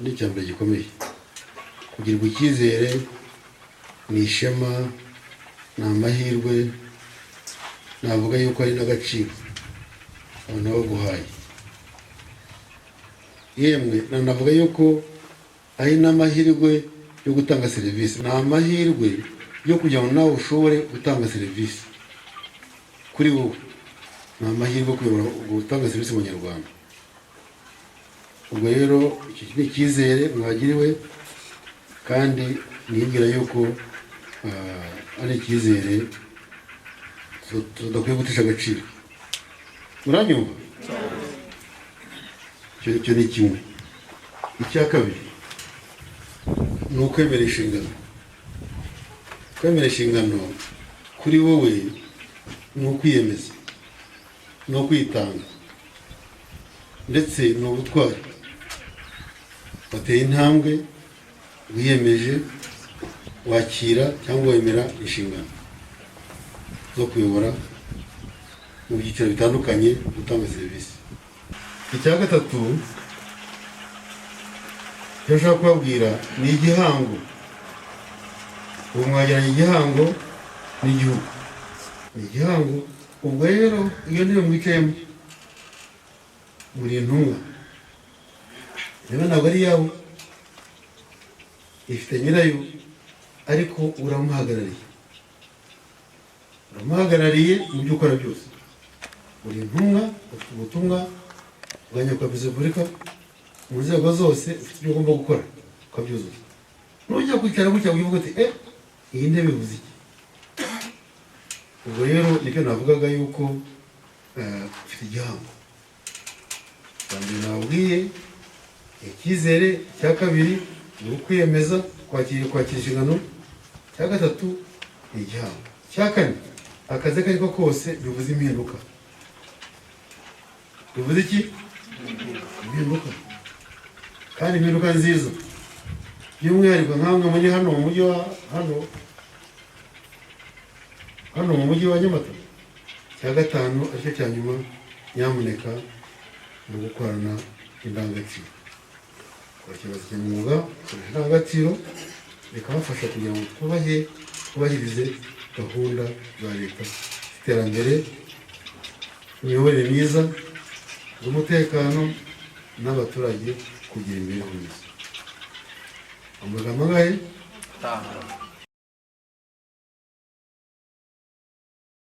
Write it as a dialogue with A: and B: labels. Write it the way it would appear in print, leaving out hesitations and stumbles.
A: ni icyambere gikomeye. Kugirirwa icyizere ni ishema, ni amahirwe, navuga yuko ari n'agaciro abantu baguhaye. Yemwe navuga yuko ari n'amahirwe yo gutanga serivisi, ni amahirwe yo kugira ngo nawe ushobore gutanga serivisi kuri wowe, ni amahirwe yo gutanga serivisi mu Nyarwanda. Ubwo rero iki ni icyizere mwagiriwe, kandi nibwira yuko ari icyizere tudakwiye gutesha agaciro. Muranyumva? Icyo ni kimwe. Icya kabiri ni ukwemera inshingano. Kwemera inshingano kuri wowe ni ukwiyemeza, ni ukwitanga, ndetse ni ubutwari. Wateye intambwe, wiyemeje, wakira cyangwa wemera inshingano zo kuyobora mu byiciro bitandukanye, gutanga serivisi. Icya gatatu icyo nshaka kubabwira ni igihango. Ubu mwagiranye igihango n'igihugu, ni igihango. Ubwo rero iyo niyo mwicayemo muri intumwa, rero ntabwo ari yawe, ifite nyirayo, ariko uramuhagarariye mu byo ukora byose. Uri intumwa, ufite ubutumwa bwa Nyakubahwa Perezida wa Repubulika mu nzego zose, ufite ibyo ugomba gukora ukabyuzuza. Nujya kwicara gutya uvuga uti iyi ntebe ivuze iki? Ubwo rero nicyo navugaga yuko ufite igihango. Kandi nabwiye icyizere, cya kabiri ni ukwiyemeza, kwakira inshingano, cya gatatu ni igihango, cya kane akazi ako ariko kose bivuze impinduka. Bivuze iki? Impinduka, kandi impinduka nziza. By'umwihariko nkamwe muri hano mu mujyi wa hano mu mujyi wa Nyamata. Cya gatanu aricyo cya nyuma, nyamuneka ni gukorana indangagaciro. Kwakira umwuga, gukoresha indangagaciro, bikabafasha kugira ngo twubahirize gahunda za leta, iterambere, imiyoborere myiza, umutekano, n'abaturage kugira imibereho myiza. Amagambo angahe? 5.